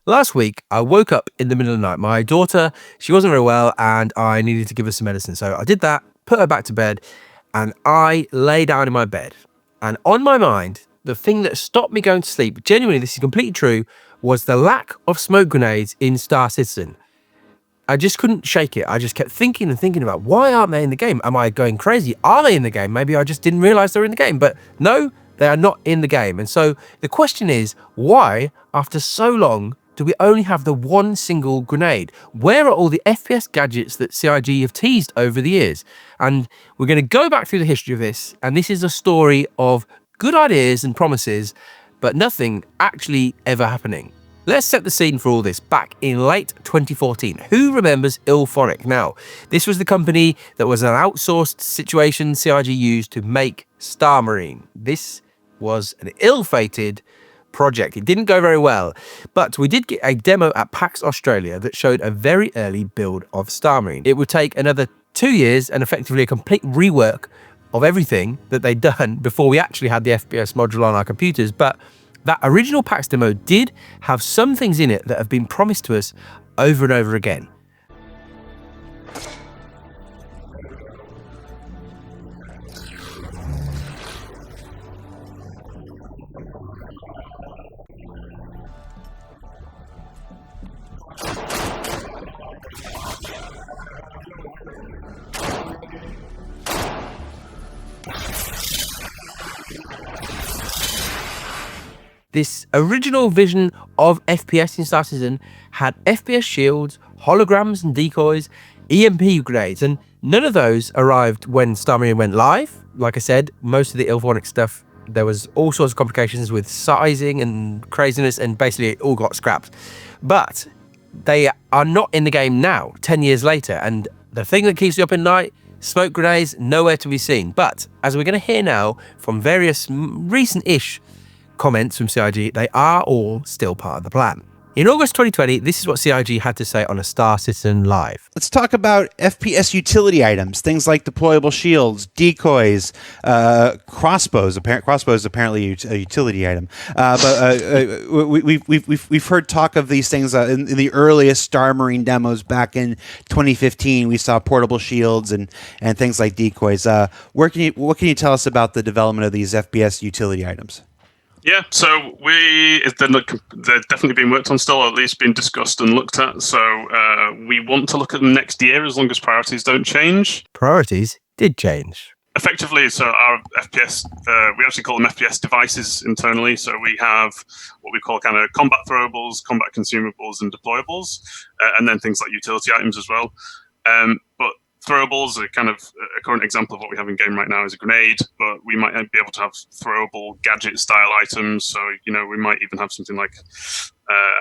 Last week, I woke up in the middle of the night. My daughter, she wasn't very well and I needed to give her some medicine. So I did that, put her back to bed, and I lay down in my bed. And on my mind, the thing that stopped me going to sleep, genuinely, this is completely true, was the lack of smoke grenades in Star Citizen. I just couldn't shake it. I just kept thinking and thinking about, why aren't they in the game? Am I going crazy? Are they in the game? Maybe I just didn't realize they were in the game. But no, they are not in the game. And so the question is, why, after so long, do we only have the one single grenade? Where are all the FPS gadgets that CIG have teased over the years? And we're going to go back through the history of this. And this is a story of good ideas and promises, but nothing actually ever happening. Let's set the scene for all this back in late 2014. Who remembers Ilphonic? Now, this was the company that was an outsourced situation CIG used to make Star Marine. This was an ill-fated project. It didn't go very well, but we did get a demo at PAX Australia that showed a very early build of Star Marine. It would take another 2 years and effectively a complete rework of everything that they'd done before we actually had the FPS module on our computers, but that original PAX demo did have some things in it that have been promised to us over and over again. This original vision of FPS in Star Citizen had FPS shields, holograms and decoys, EMP grenades, and none of those arrived when Star Marine went live. Like I said, most of the Ilphonic stuff, there was all sorts of complications with sizing and craziness, and basically it all got scrapped. But they are not in the game now, 10 years later, and the thing that keeps you up at night, smoke grenades, nowhere to be seen. But as we're going to hear now from various recent-ish comments from CIG, they are all still part of the plan. In August 2020, this is what CIG had to say on a Star Citizen Live. Let's talk about FPS utility items, things like deployable shields, decoys, crossbows. Crossbows apparently a utility item, we've heard talk of these things in the earliest Star Marine demos back in 2015. We saw portable shields and things like decoys. What can you tell us about the development of these FPS utility items? Yeah, so they're definitely being worked on still, or at least being discussed and looked at. So we want to look at them next year as long as priorities don't change. Priorities did change. Effectively, so our FPS, we actually call them FPS devices internally. So we have what we call kind of combat throwables, combat consumables, and deployables, and then things like utility items as well. But throwables are kind of a current example of what we have in game right now is a grenade, but we might be able to have throwable gadget style items. So, we might even have something like,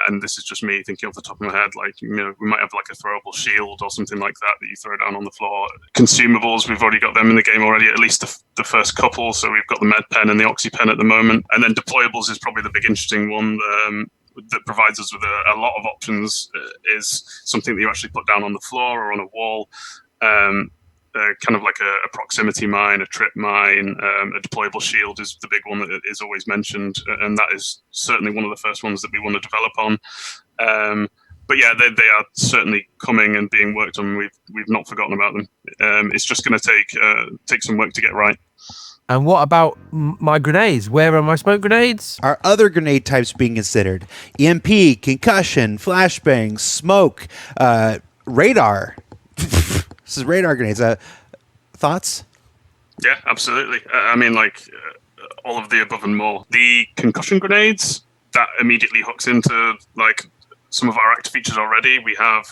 and this is just me thinking off the top of my head, like, we might have like a throwable shield or something like that you throw down on the floor. Consumables, we've already got them in the game already, at least the first couple. So we've got the med pen and the oxy pen at the moment. And then deployables is probably the big interesting one. That provides us with a lot of options, is something that you actually put down on the floor or on a wall. Kind of like a proximity mine, a trip mine, a deployable shield is the big one that is always mentioned, and that is certainly one of the first ones that we want to develop on. But yeah, they are certainly coming and being worked on. We've not forgotten about them. It's just going to take some work to get right. And what about my grenades? Where are my smoke grenades? Are other grenade types being considered? EMP, concussion, flashbang, smoke, radar. This is radar grenades. Thoughts? Yeah, absolutely. All of the above and more. The concussion grenades, that immediately hooks into some of our active features already. We have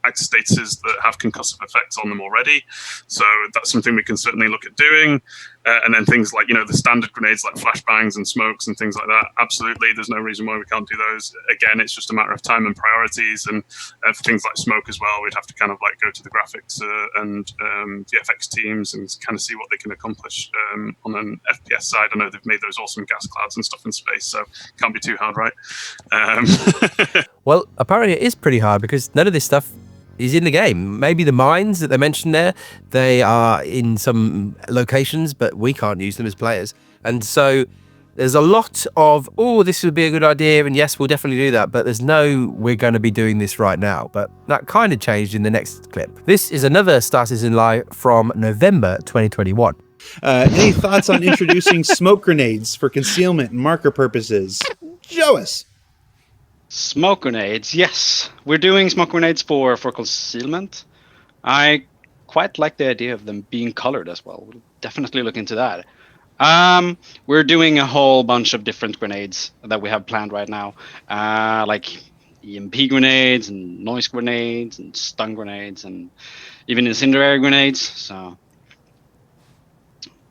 active statuses that have concussive effects on them already. So that's something we can certainly look at doing. And then things like, the standard grenades like flashbangs and smokes and things like that. Absolutely. There's no reason why we can't do those. Again, it's just a matter of time and priorities. And for things like smoke as well, we'd have to kind of go to the graphics and the FX teams and kind of see what they can accomplish on an FPS side. I know they've made those awesome gas clouds and stuff in space, so can't be too hard, right? Well, apparently it is pretty hard because none of this stuff is in the game. Maybe the mines that they mentioned there, they are in some locations, but we can't use them as players. And so There's a lot of, oh, this would be a good idea, and yes, we'll definitely do that, but there's no, we're going to be doing this right now. But that kind of changed in the next clip. This is another Star Citizen Live from November 2021. Any thoughts on introducing smoke grenades for concealment and marker purposes? Show us. Smoke grenades, yes. We're doing smoke grenades for concealment. I quite like the idea of them being colored as well. We'll definitely look into that. We're doing a whole bunch of different grenades that we have planned right now, like EMP grenades and noise grenades and stun grenades and even incendiary grenades. So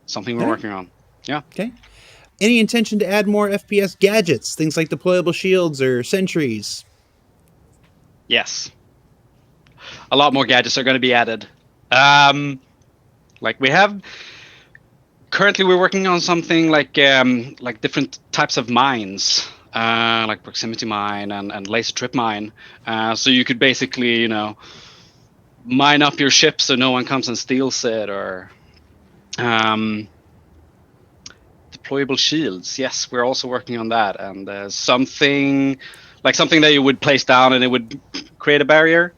something we're working on. Yeah. Okay. Any intention to add more FPS gadgets, things like deployable shields or sentries? Yes. A lot more gadgets are going to be added. Like we have. Currently, we're working on something like different types of mines, like proximity mine and laser trip mine. So you could basically, you know, mine up your ship so no one comes and steals it, or deployable shields. Yes, we're also working on that, and something that you would place down and it would create a barrier.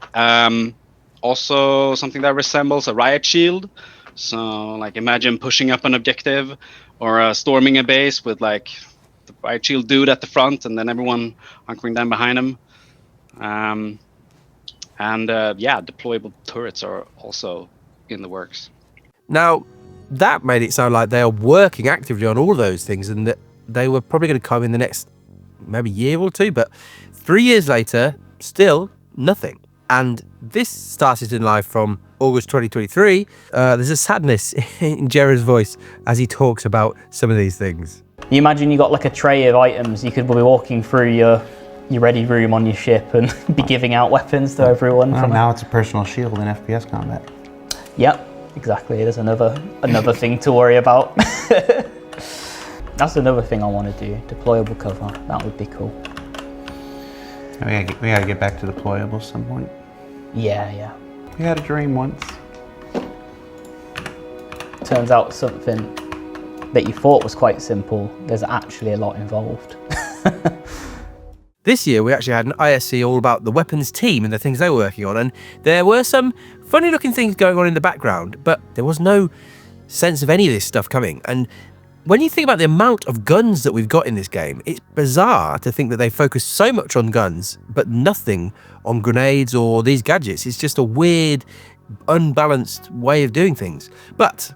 Also, something that resembles a riot shield. So, like, imagine pushing up an objective or storming a base with, like, the riot shield dude at the front and then everyone hunkering down behind him. Yeah, deployable turrets are also in the works. Now, that made it sound like they are working actively on all of those things and that they were probably going to come in the next maybe year or two, but 3 years later, still nothing. And this started in live from August 2023. There's a sadness in Jerry's voice as he talks about some of these things. You imagine you got like a tray of items. You could be walking through your ready room on your ship and be giving out weapons to everyone. Well, now it's a personal shield in FPS combat. Yep, exactly. There's another thing to worry about. That's another thing I want to do. Deployable cover. That would be cool. We gotta get back to deployables at some point. Yeah. We had a dream once. Turns out something that you thought was quite simple, there's actually a lot involved. This year, we actually had an ISC all about the weapons team and the things they were working on, and there were some funny looking things going on in the background, but there was no sense of any of this stuff coming. And when you think about the amount of guns that we've got in this game, it's bizarre to think that they focus so much on guns, but nothing on grenades or these gadgets. It's just a weird, unbalanced way of doing things. But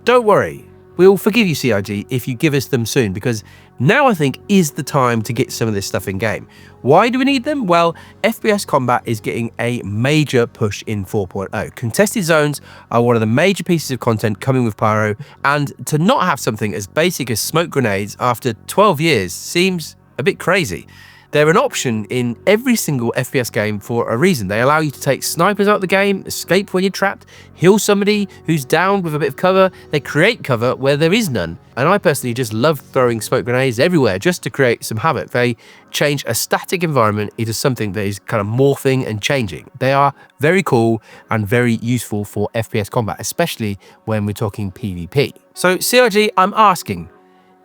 don't worry, we'll forgive you, CIG, if you give us them soon, because now I think is the time to get some of this stuff in game. Why do we need them? Well, FPS combat is getting a major push in 4.0. Contested zones are one of the major pieces of content coming with Pyro, and to not have something as basic as smoke grenades after 12 years seems a bit crazy. They're an option in every single FPS game for a reason. They allow you to take snipers out of the game, escape when you're trapped, heal somebody who's down with a bit of cover. They create cover where there is none. And I personally just love throwing smoke grenades everywhere just to create some havoc. They change a static environment into something that is kind of morphing and changing. They are very cool and very useful for FPS combat, especially when we're talking PvP. So CRG, I'm asking,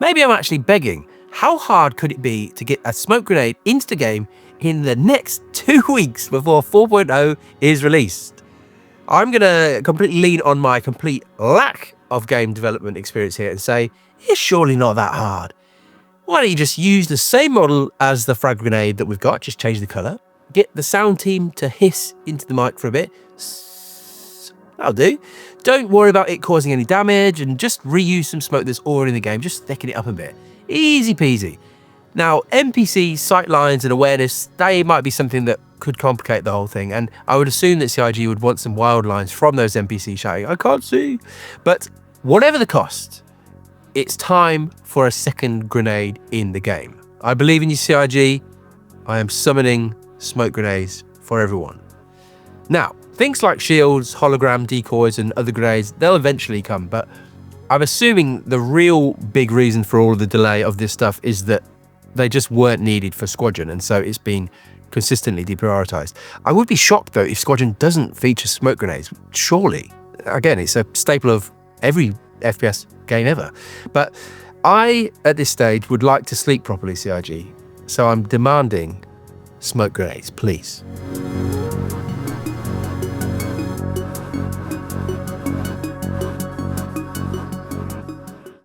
maybe I'm actually begging, how hard could it be to get a smoke grenade into the game in the next 2 weeks before 4.0 is released? I'm going to completely lean on my complete lack of game development experience here and say, it's surely not that hard. Why don't you just use the same model as the frag grenade that we've got, just change the colour, get the sound team to hiss into the mic for a bit, that'll do. Don't worry about it causing any damage and just reuse some smoke that's already in the game, just thicken it up a bit. Easy peasy. Now, NPC sightlines and awareness, they might be something that could complicate the whole thing, and I would assume that CIG would want some wild lines from those NPCs shouting, I can't see. But whatever the cost, it's time for a second grenade in the game. I believe in you, CIG. I am summoning smoke grenades for everyone. Now, things like shields, hologram, decoys, and other grenades, they'll eventually come, but I'm assuming the real big reason for all of the delay of this stuff is that they just weren't needed for Squadron, and so it's been consistently deprioritized. I would be shocked, though, if Squadron doesn't feature smoke grenades. Surely. Again, it's a staple of every FPS game ever. But I, at this stage, would like to sleep properly, CIG. So I'm demanding smoke grenades, please.